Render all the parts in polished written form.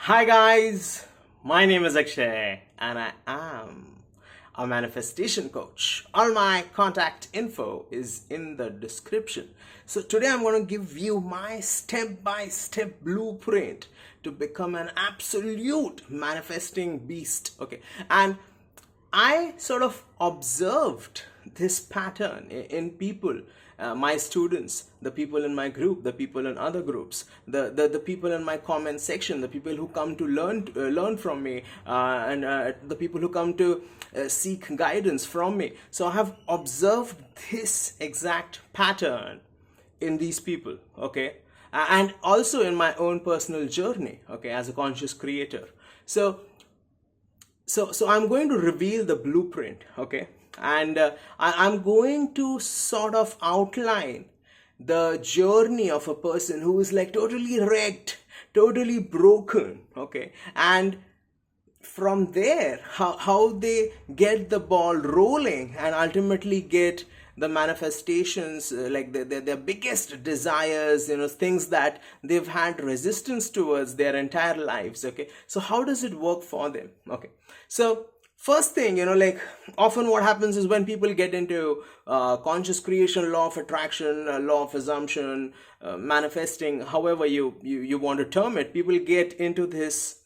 Hi guys, my name is Akshay and I am a manifestation coach. All my contact info is in the description. So today I'm going to give you my step-by-step blueprint to become an absolute manifesting beast. Okay, and I sort of observed this pattern in people, my students, the people in my group, the people in other groups, the people in my comment section, the people who come to learn from me, and the people who come to seek guidance from me. So I have observed this exact pattern in these people, okay, and also in my own personal journey, okay, as a conscious creator. So I'm going to reveal the blueprint, okay, and I'm going to sort of outline the journey of a person who is like totally wrecked, totally broken, okay, and from there how they get the ball rolling and ultimately get the manifestations, like their biggest desires, things that they've had resistance towards their entire lives. Okay, so how does it work for them? Okay, so first thing, like often what happens is when people get into conscious creation, law of attraction, law of assumption, manifesting, however you want to term it, people get into this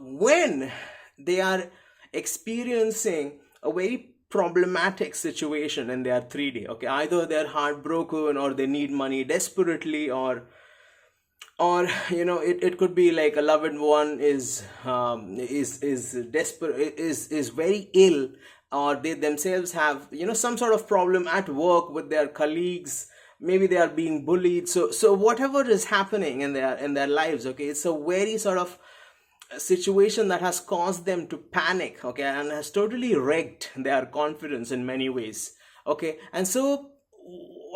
when they are experiencing a very problematic situation in their 3D. Okay, either they're heartbroken or they need money desperately, or it could be like a loved one is desperate, is very ill, or they themselves have some sort of problem at work with their colleagues. Maybe they are being bullied. So whatever is happening in their lives, okay, it's a very sort of situation that has caused them to panic, okay, and has totally wrecked their confidence in many ways. Okay, and so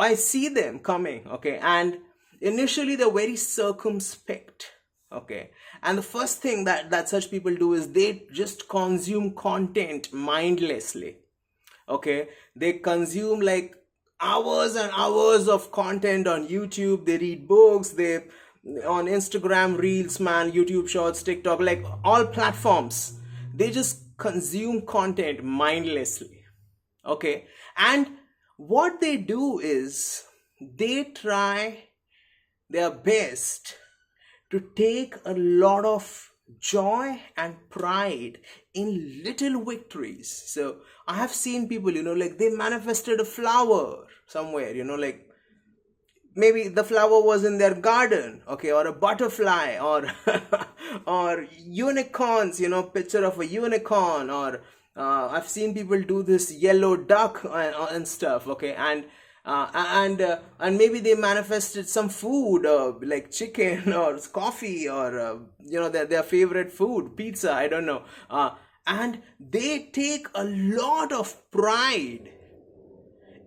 I see them coming, okay, and initially they're very circumspect, okay, and the first thing that such people do is they just consume content mindlessly. Okay, they consume like hours and hours of content on YouTube. They read books, they on Instagram reels, man, YouTube shorts, TikTok, like all platforms, they just consume content mindlessly. Okay, and what they do is they try their best to take a lot of joy and pride in little victories. So I have seen people, like they manifested a flower somewhere, like maybe the flower was in their garden, okay, or a butterfly, or or unicorns, picture of a unicorn, or I've seen people do this yellow duck and stuff, okay, and maybe they manifested some food, like chicken or coffee, or their favorite food, pizza, I don't know, and they take a lot of pride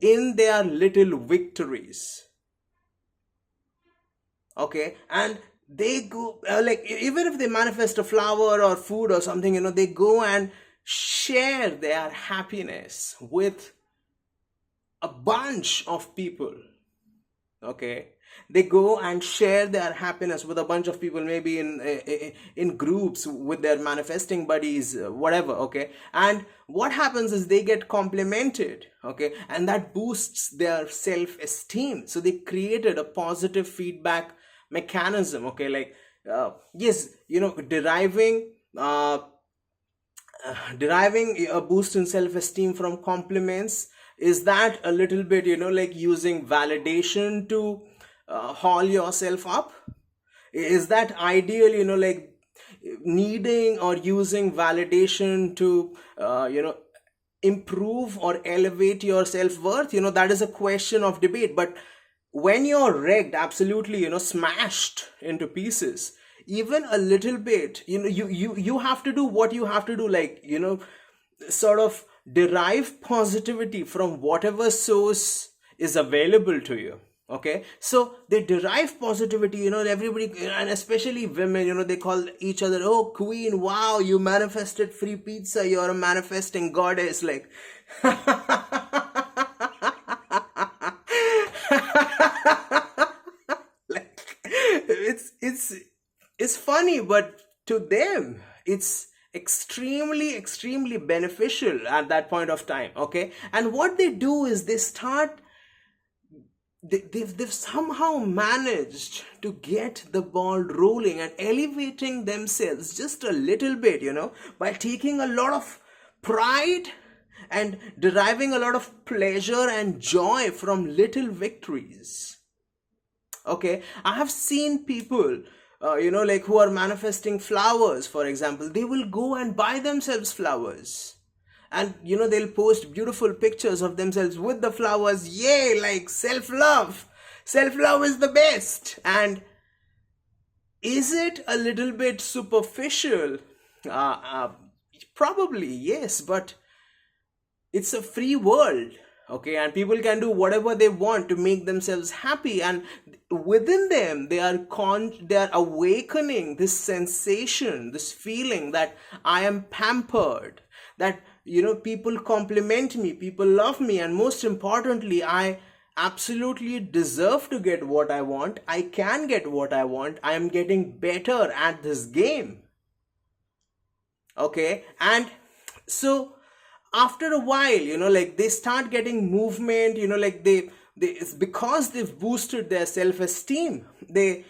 in their little victories. Okay, and they go like even if they manifest a flower or food or something, they go and share their happiness with a bunch of people. Okay, they go and share their happiness with a bunch of people, maybe in groups with their manifesting buddies, whatever. Okay, and what happens is they get complimented, okay, and that boosts their self-esteem. So they created a positive feedback mechanism, okay, like yes, deriving a boost in self-esteem from compliments. Is that a little bit, like using validation to haul yourself up? Is that ideal, like needing or using validation to improve or elevate your self-worth? That is a question of debate. But when you're wrecked, absolutely, smashed into pieces, even a little bit, you have to do what you have to do, like sort of derive positivity from whatever source is available to you. Okay, so they derive positivity, everybody, and especially women, they call each other, oh queen, wow, you manifested free pizza, you're a manifesting goddess, like like it's is funny, but to them, it's extremely beneficial at that point of time. Okay, and what they do is they've somehow managed to get the ball rolling and elevating themselves just a little bit, by taking a lot of pride and deriving a lot of pleasure and joy from little victories. Okay, I have seen people, like who are manifesting flowers, for example. They will go and buy themselves flowers, and they'll post beautiful pictures of themselves with the flowers. Yay, like self love is the best. And is it a little bit superficial? Probably yes, but it's a free world. Okay, and people can do whatever they want to make themselves happy, and within them they are awakening this sensation, this feeling that I am pampered, that people compliment me, people love me, and most importantly, I absolutely deserve to get what I want. I can get what I want. I am getting better at this game. Okay, and so after a while, like they start getting movement, like they it's because they've boosted their self-esteem. They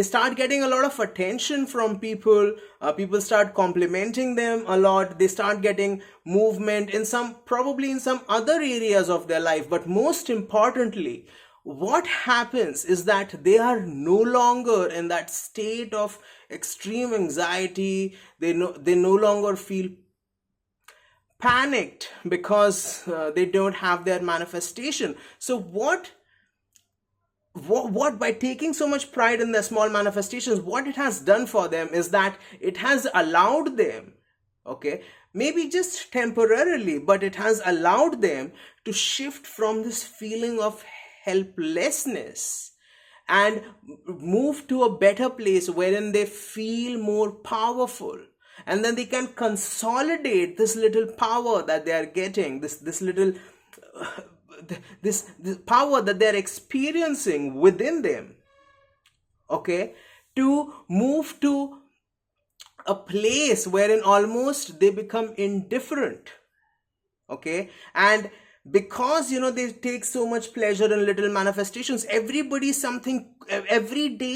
start getting a lot of attention from people. People start complimenting them a lot. They start getting movement probably in some other areas of their life. But most importantly, what happens is that they are no longer in that state of extreme anxiety. They no longer feel panicked because they don't have their manifestation. So what by taking so much pride in their small manifestations, what it has done for them is that it has allowed them, okay, maybe just temporarily, but it has allowed them to shift from this feeling of helplessness and move to a better place wherein they feel more powerful. And then they can consolidate this little power that they are getting, this little this power that they're experiencing within them, okay, to move to a place wherein almost they become indifferent. Okay, and because they take so much pleasure in little manifestations, every day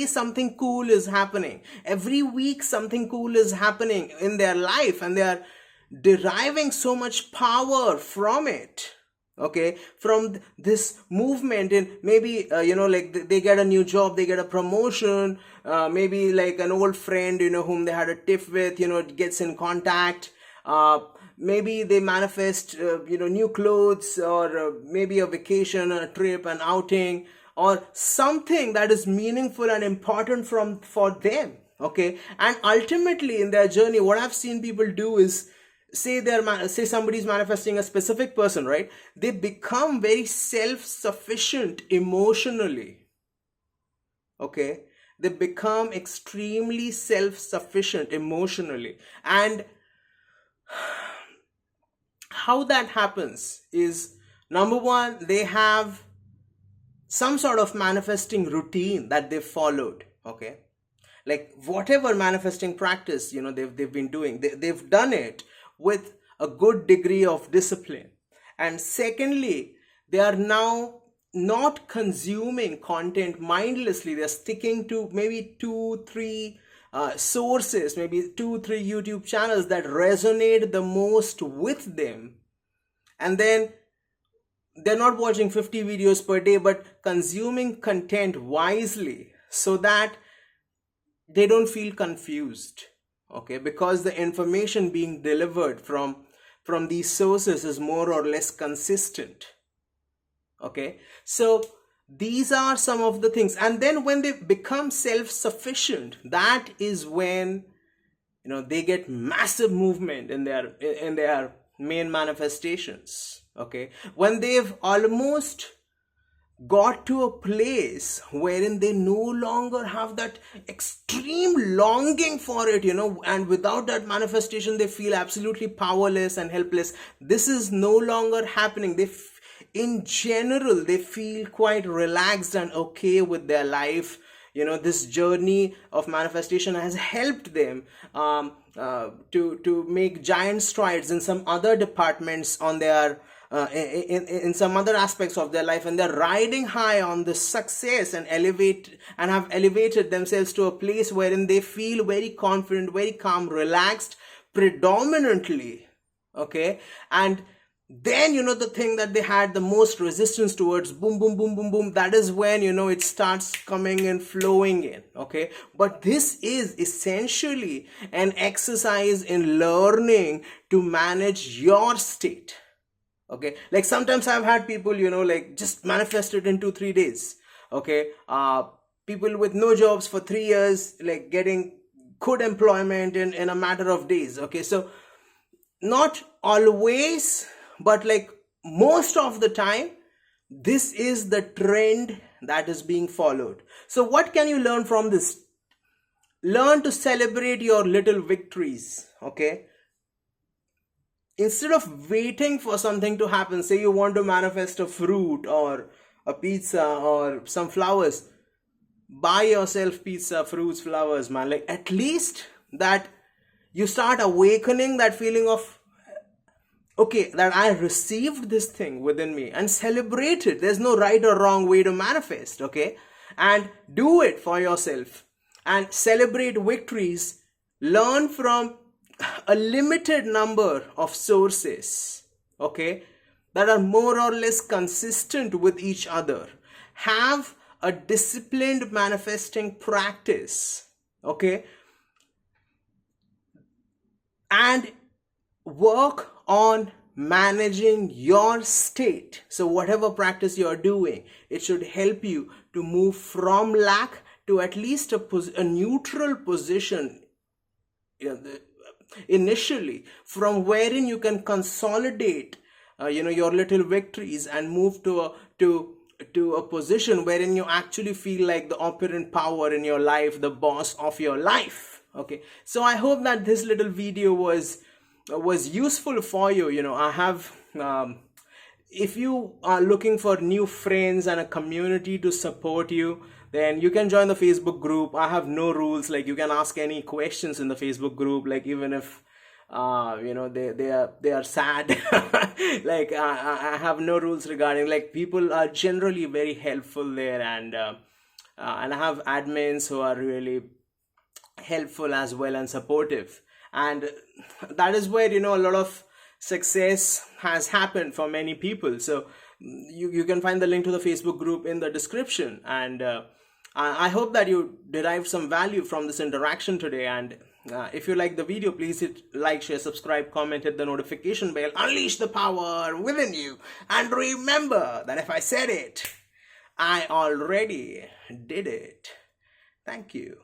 something cool is happening, every week something cool is happening in their life, and they are deriving so much power from it. Okay, from this movement. In maybe like they get a new job, they get a promotion, maybe like an old friend whom they had a tiff with gets in contact, maybe they manifest new clothes, or maybe a vacation, a trip, an outing, or something that is meaningful and important for them. Okay, and ultimately in their journey, what I've seen people do is, say somebody's manifesting a specific person, right? They become very self-sufficient emotionally. Okay, they become extremely self-sufficient emotionally. And how that happens is, number one, they have some sort of manifesting routine that they've followed. Okay, like whatever manifesting practice they've been doing, they've done it with a good degree of discipline. And secondly, they are now not consuming content mindlessly. They're sticking to maybe 2-3 sources, maybe 2-3 YouTube channels that resonate the most with them. And then they're not watching 50 videos per day, but consuming content wisely so that they don't feel confused. Okay, because the information being delivered from these sources is more or less consistent. Okay, so these are some of the things. And then when they become self-sufficient, that is when they get massive movement in their main manifestations. Okay, when they've almost got to a place wherein they no longer have that extreme longing for it, and without that manifestation they feel absolutely powerless and helpless. This is no longer happening. In general, they feel quite relaxed and okay with their life. this journey of manifestation has helped them to make giant strides in some other departments on their in some other aspects of their life, and they're riding high on the success and have elevated themselves to a place wherein they feel very confident, very calm, relaxed predominantly. Okay. And then the thing that they had the most resistance towards, boom boom boom boom boom, that is when it starts coming and flowing in. Okay. But this is essentially an exercise in learning to manage your state. Okay. Like sometimes I've had people like just manifested in 2-3 days. Okay. People with no jobs for 3 years, like getting good employment in a matter of days. Okay. So not always, but like most of the time, this is the trend that is being followed. So what can you learn from this? Learn to celebrate your little victories. Okay. Instead of waiting for something to happen, say you want to manifest a fruit or a pizza or some flowers, buy yourself pizza, fruits, flowers, man. Like at least that you start awakening that feeling of, okay, that I received this thing within me, and celebrate it. There's no right or wrong way to manifest. Okay. And do it for yourself and celebrate victories. Learn from a limited number of sources, okay, that are more or less consistent with each other. Have a disciplined manifesting practice, okay, and work on managing your state. So whatever practice you're doing, it should help you to move from lack to at least a neutral position, initially, from wherein you can consolidate your little victories and move to a position wherein you actually feel like the operant power in your life, the boss of your life. Okay, so I hope that this little video was useful for you. I have if you are looking for new friends and a community to support you, then you can join the Facebook group. I have no rules. Like you can ask any questions in the Facebook group, like even if they are sad. Like I have no rules regarding, like, people are generally very helpful there, and I have admins who are really helpful as well and supportive, and that is where a lot of success has happened for many people. So you can find the link to the Facebook group in the description, and I hope that you derived some value from this interaction today. And if you like the video, please hit like, share, subscribe, comment, hit the notification bell, unleash the power within you, and remember that if I said it, I already did it. Thank you.